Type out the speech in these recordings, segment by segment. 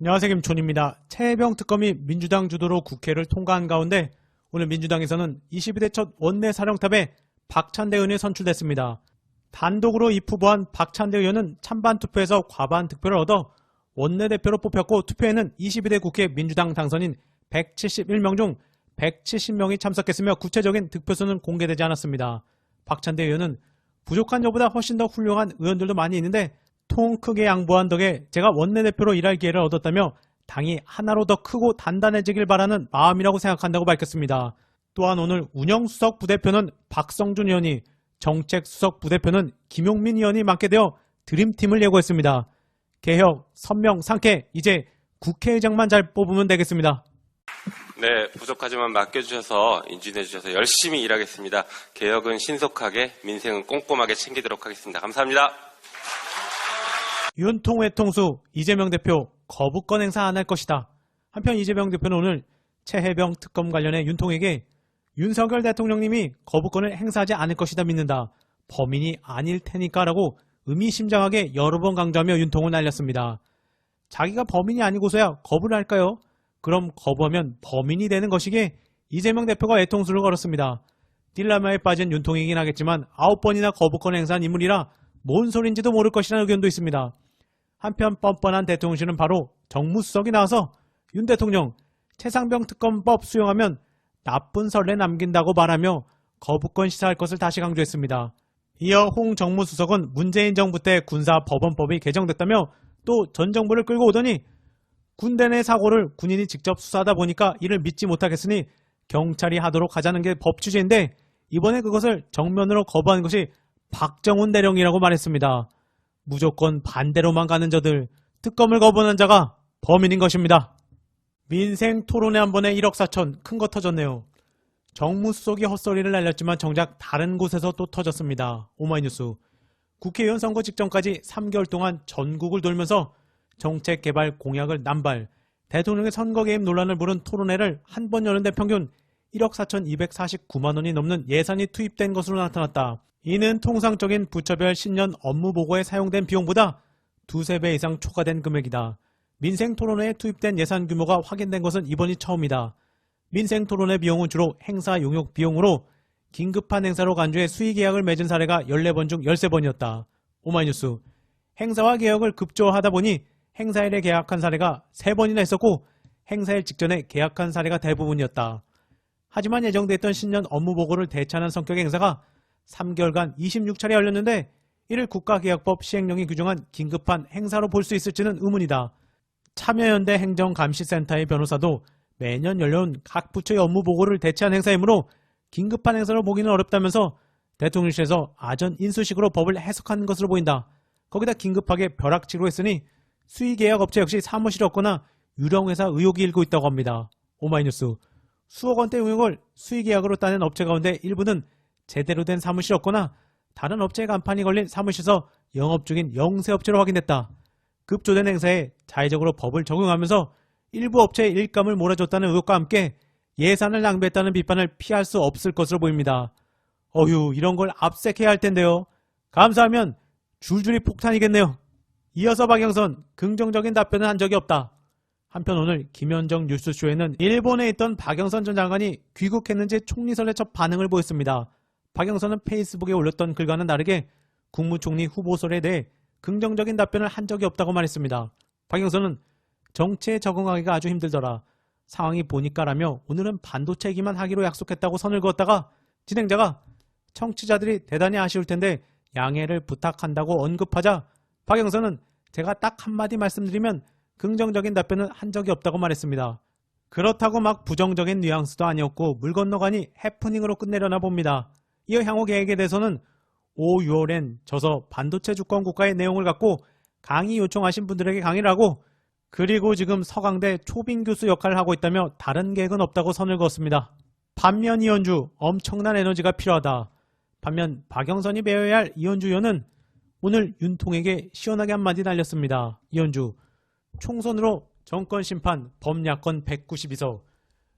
안녕하세요, 김촌입니다. 최혜병 특검이 민주당 주도로 국회를 통과한 가운데 오늘 민주당에서는 22대 첫 원내 사령탑에 박찬대 의원이 선출됐습니다. 단독으로 입후보한 박찬대 의원은 찬반 투표에서 과반 득표를 얻어 원내대표로 뽑혔고, 투표에는 22대 국회 민주당 당선인 171명 중 170명이 참석했으며 구체적인 득표수는 공개되지 않았습니다. 박찬대 의원은 부족한 저보다 훨씬 더 훌륭한 의원들도 많이 있는데 통 크게 양보한 덕에 제가 원내대표로 일할 기회를 얻었다며 당이 하나로 더 크고 단단해지길 바라는 마음이라고 생각한다고 밝혔습니다. 또한 오늘 운영수석 부대표는 박성준 의원이, 정책수석 부대표는 김용민 의원이 맡게 되어 드림팀을 예고했습니다. 개혁, 선명, 상쾌, 이제 국회의장만 잘 뽑으면 되겠습니다. 네, 부족하지만 맡겨주셔서 인준해주셔서 열심히 일하겠습니다. 개혁은 신속하게, 민생은 꼼꼼하게 챙기도록 하겠습니다. 감사합니다. 윤통 외통수 이재명 대표 거부권 행사 안 할 것이다. 한편 이재명 대표는 오늘 최혜병 특검 관련해 윤통에게 윤석열 대통령님이 거부권을 행사하지 않을 것이다 믿는다. 범인이 아닐 테니까 라고 의미심장하게 여러 번 강조하며 윤통을 날렸습니다. 자기가 범인이 아니고서야 거부를 할까요? 그럼 거부하면 범인이 되는 것이기에 이재명 대표가 외통수를 걸었습니다. 딜레마에 빠진 윤통이긴 하겠지만 9번이나 거부권 행사한 인물이라 뭔 소린지도 모를 것이라는 의견도 있습니다. 한편 뻔뻔한 대통령실은 바로 정무수석이 나와서 윤 대통령 최상병 특검법 수용하면 나쁜 선례 남긴다고 말하며 거부권 시사할 것을 다시 강조했습니다. 이어 홍 정무수석은 문재인 정부 때 군사법원법이 개정됐다며 또 전 정부를 끌고 오더니 군대 내 사고를 군인이 직접 수사하다 보니까 이를 믿지 못하겠으니 경찰이 하도록 하자는 게 법 취지인데 이번에 그것을 정면으로 거부한 것이 박정훈 대령이라고 말했습니다. 무조건 반대로만 가는 저들, 특검을 거부하는 자가 범인인 것입니다. 민생 토론회 한 번에 1억 4천, 큰 거 터졌네요. 정무수석이 헛소리를 날렸지만 정작 다른 곳에서 또 터졌습니다. 오마이뉴스. 국회의원 선거 직전까지 3개월 동안 전국을 돌면서 정책 개발 공약을 남발, 대통령의 선거 개입 논란을 부른 토론회를 한 번 여는데 평균 1억 4,249만 원이 넘는 예산이 투입된 것으로 나타났다. 이는 통상적인 부처별 신년 업무 보고에 사용된 비용보다 두세 배 이상 초과된 금액이다. 민생 토론회에 투입된 예산 규모가 확인된 것은 이번이 처음이다. 민생 토론회 비용은 주로 행사 용역 비용으로 긴급한 행사로 간주해 수의 계약을 맺은 사례가 14번 중 13번이었다. 오마이뉴스. 행사와 계약을 급조하다 보니 행사일에 계약한 사례가 3번이나 있었고 행사일 직전에 계약한 사례가 대부분이었다. 하지만 예정됐던 신년 업무 보고를 대체하는 성격의 행사가 3개월간 26차례 열렸는데 이를 국가계약법 시행령이 규정한 긴급한 행사로 볼 수 있을지는 의문이다. 참여연대 행정감시센터의 변호사도 매년 열려온 각 부처의 업무 보고를 대체한 행사이므로 긴급한 행사로 보기는 어렵다면서 대통령실에서 아전 인수식으로 법을 해석한 것으로 보인다. 거기다 긴급하게 벼락치기로 했으니 수의계약업체 역시 사무실이 없거나 유령회사 의혹이 일고 있다고 합니다. 오마이뉴스. 수억 원대 용역을 수의계약으로 따낸 업체 가운데 일부는 제대로 된 사무실이 없거나 다른 업체의 간판이 걸린 사무실에서 영업 중인 영세업체로 확인됐다. 급조된 행사에 자의적으로 법을 적용하면서 일부 업체의 일감을 몰아줬다는 의혹과 함께 예산을 낭비했다는 비판을 피할 수 없을 것으로 보입니다. 어휴, 이런 걸 압색해야 할 텐데요. 감사하면 줄줄이 폭탄이겠네요. 이어서 박영선, 긍정적인 답변은 한 적이 없다. 한편 오늘 김현정 뉴스쇼에는 일본에 있던 박영선 전 장관이 귀국했는지 총리설에 첫 반응을 보였습니다. 박영선은 페이스북에 올렸던 글과는 다르게 국무총리 후보설에 대해 긍정적인 답변을 한 적이 없다고 말했습니다. 박영선은 정치에 적응하기가 아주 힘들더라. 상황이 보니까라며 오늘은 반도체 얘기만 하기로 약속했다고 선을 그었다가 진행자가 청취자들이 대단히 아쉬울 텐데 양해를 부탁한다고 언급하자 박영선은 제가 딱 한마디 말씀드리면 긍정적인 답변은 한 적이 없다고 말했습니다. 그렇다고 막 부정적인 뉘앙스도 아니었고 물 건너가니 해프닝으로 끝내려나 봅니다. 이어 향후 계획에 대해서는 5, 6월엔 저서 반도체 주권 국가의 내용을 갖고 강의 요청하신 분들에게 강의를 하고 그리고 지금 서강대 초빙 교수 역할을 하고 있다며 다른 계획은 없다고 선을 그었습니다. 반면 이현주 엄청난 에너지가 필요하다. 반면 박영선이 배워야 할 이현주 의원은 오늘 윤통에게 시원하게 한마디 날렸습니다. 이현주 총선으로 정권 심판 범야권 192석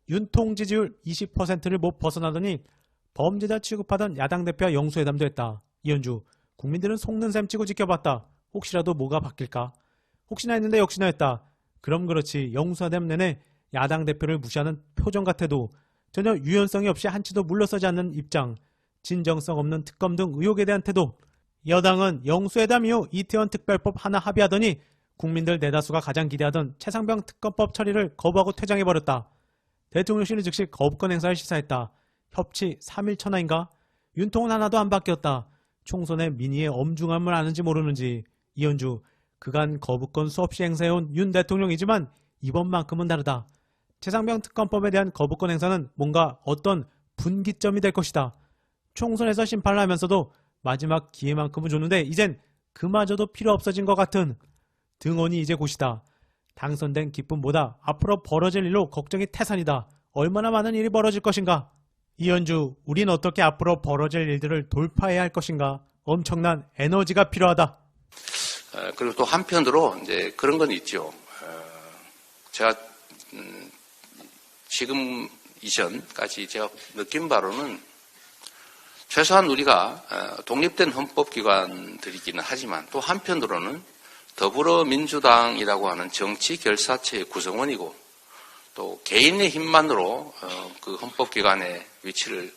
윤통 지지율 20%를 못 벗어나더니 범죄자 취급하던 야당 대표와 영수회담도 했다. 이현주, 국민들은 속는 셈 치고 지켜봤다. 혹시라도 뭐가 바뀔까? 혹시나 했는데 역시나 했다. 그럼 그렇지 영수화됨 내내 야당 대표를 무시하는 표정 같아도 전혀 유연성이 없이 한치도 물러서지 않는 입장, 진정성 없는 특검 등 의혹에 대한 태도. 여당은 영수회담 이후 이태원 특별법 하나 합의하더니 국민들 대다수가 가장 기대하던 최상병 특검법 처리를 거부하고 퇴장해버렸다. 대통령실은 즉시 거부권 행사를 시사했다. 협치 3일 천하인가? 윤통은 하나도 안 바뀌었다. 총선의 민의의 엄중함을 아는지 모르는지. 이현주, 그간 거부권 수없이 행사해온 윤 대통령이지만 이번만큼은 다르다. 최상병 특검법에 대한 거부권 행사는 뭔가 어떤 분기점이 될 것이다. 총선에서 심판을 하면서도 마지막 기회만큼은 줬는데 이젠 그마저도 필요 없어진 것 같은. 등원이 이제 곧이다. 당선된 기쁨보다 앞으로 벌어질 일로 걱정이 태산이다. 얼마나 많은 일이 벌어질 것인가? 이현주, 우린 어떻게 앞으로 벌어질 일들을 돌파해야 할 것인가? 엄청난 에너지가 필요하다. 그리고 또 한편으로 이제 그런 건 있죠. 제가 지금 이전까지 제가 느낀 바로는 최소한 우리가 독립된 헌법기관들이기는 하지만 또 한편으로는 더불어민주당이라고 하는 정치 결사체의 구성원이고 또 개인의 힘만으로 그 헌법기관의 위치를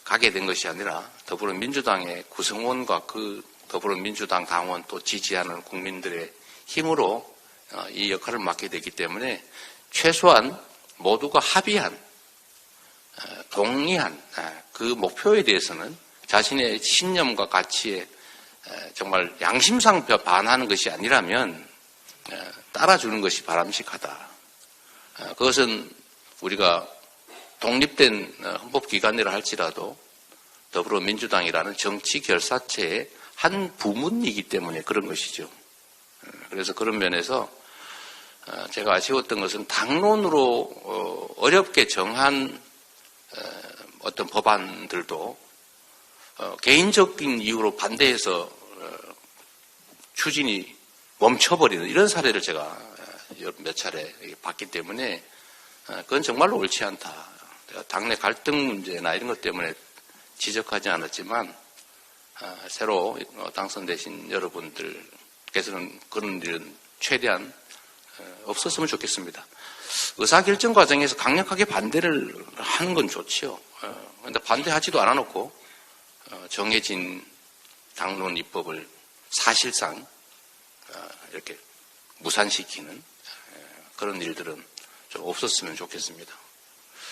가게 된 것이 아니라 더불어민주당의 구성원과 그 더불어민주당 당원 또 지지하는 국민들의 힘으로 이 역할을 맡게 되기 때문에 최소한 모두가 합의한 동의한 그 목표에 대해서는 자신의 신념과 가치에 정말 양심상 반하는 것이 아니라면 따라주는 것이 바람직하다. 그것은 우리가 독립된 헌법기관이라 할지라도 더불어민주당이라는 정치 결사체의 한 부문이기 때문에 그런 것이죠. 그래서 그런 면에서 제가 아쉬웠던 것은 당론으로 어렵게 정한 어떤 법안들도 개인적인 이유로 반대해서 추진이 멈춰버리는 이런 사례를 제가 몇 차례 봤기 때문에 그건 정말로 옳지 않다. 당내 갈등 문제나 이런 것 때문에 지적하지 않았지만 새로 당선되신 여러분들께서는 그런 일은 최대한 없었으면 좋겠습니다. 의사결정 과정에서 강력하게 반대를 하는 건 좋지요. 그런데 반대하지도 않아놓고 정해진 당론 입법을 사실상 이렇게 무산시키는 그런 일들은 좀 없었으면 좋겠습니다.